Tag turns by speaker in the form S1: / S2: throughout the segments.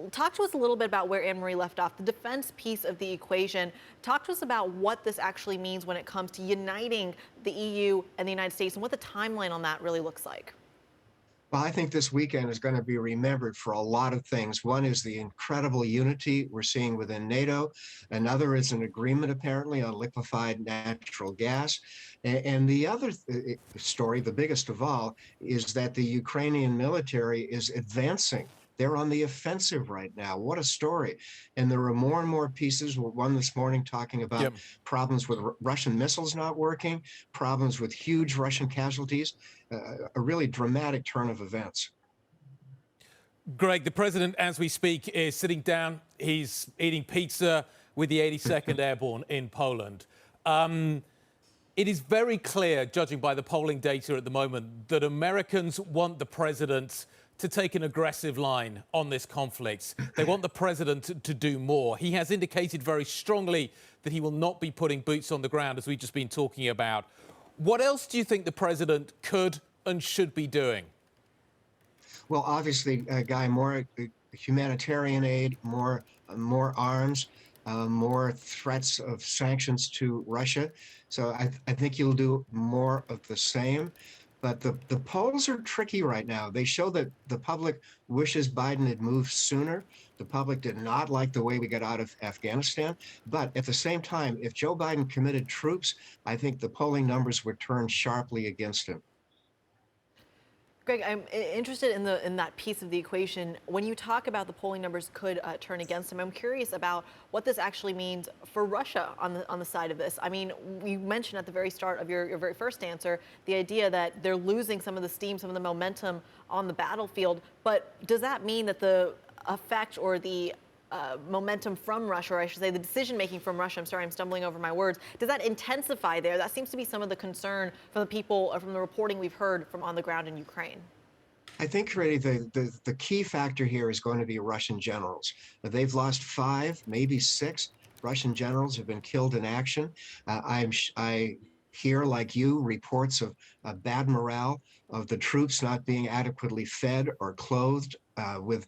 S1: talk to us a little bit about where Anne-Marie left off, the defense piece of the equation. Talk to us about what this actually means when it comes to uniting the EU and the United States and what the timeline on that really looks like.
S2: Well, I think this weekend is going to be remembered for a lot of things. One is the incredible unity we're seeing within NATO. Another is an agreement, apparently, on liquefied natural gas. And the other story, the biggest of all, is that the Ukrainian military is advancing. They're on the offensive right now. What a story. And there are more and more pieces. One this morning talking about problems with Russian missiles not working, problems with huge Russian casualties, a really dramatic turn of events.
S3: Greg, the president, as we speak, is sitting down. He's eating pizza with the 82nd Airborne in Poland. It is very clear, judging by the polling data at the moment, that Americans want the president to take an aggressive line on this conflict. They want the president to do more. He has indicated very strongly that he will not be putting boots on the ground, as we've just been talking about. What else do you think the president could and should be doing?
S2: Well, obviously, Guy, more humanitarian aid, more arms, more threats of sanctions to Russia. So I think he'll do more of the same. But the polls are tricky right now. They show that the public wishes Biden had moved sooner. The public did not like the way we got out of Afghanistan. But at the same time, if Joe Biden committed troops, I think the polling numbers would turn sharply against him.
S1: Greg, I'm interested in that piece of the equation. When you talk about the polling numbers could turn against him, I'm curious about what this actually means for Russia on the side of this. I mean, you mentioned at the very start of your very first answer the idea that they're losing some of the steam, some of the momentum on the battlefield. But does that mean that the effect or the momentum from Russia, or I should say the decision-making from Russia, I'm sorry, I'm stumbling over my words, does that intensify there? That seems to be some of the concern from the people, or from the reporting we've heard from on the ground in Ukraine.
S2: I think really the key factor here is going to be Russian generals. They've lost 5, maybe 6 Russian generals have been killed in action. I hear, like you, reports of bad morale, of the troops not being adequately fed or clothed, with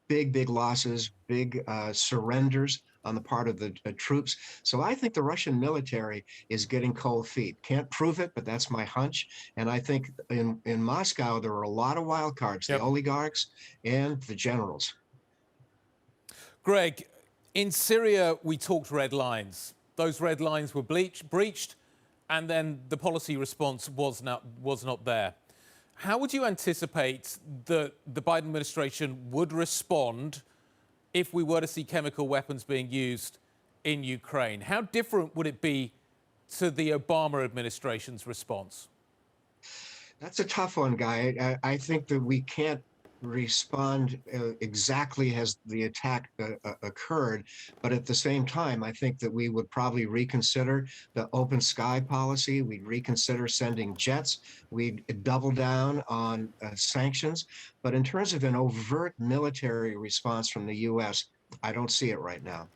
S2: big losses, big surrenders on the part of the troops. So I think the Russian military is getting cold feet. Can't prove it, but that's my hunch. And I think in Moscow, there are a lot of wild cards, the oligarchs and the generals.
S3: Greg, in Syria, we talked red lines. Those red lines were breached, and then the policy response was not there. How would you anticipate that the Biden administration would respond if we were to see chemical weapons being used in Ukraine? How different would it be to the Obama administration's response?
S2: That's a tough one, Guy. I think that we can't respond exactly as the attack occurred, but at the same time, I think that we would probably reconsider the open sky policy. We'd reconsider sending jets. We'd double down on sanctions. But in terms of an overt military response from the U.S., I don't see it right now.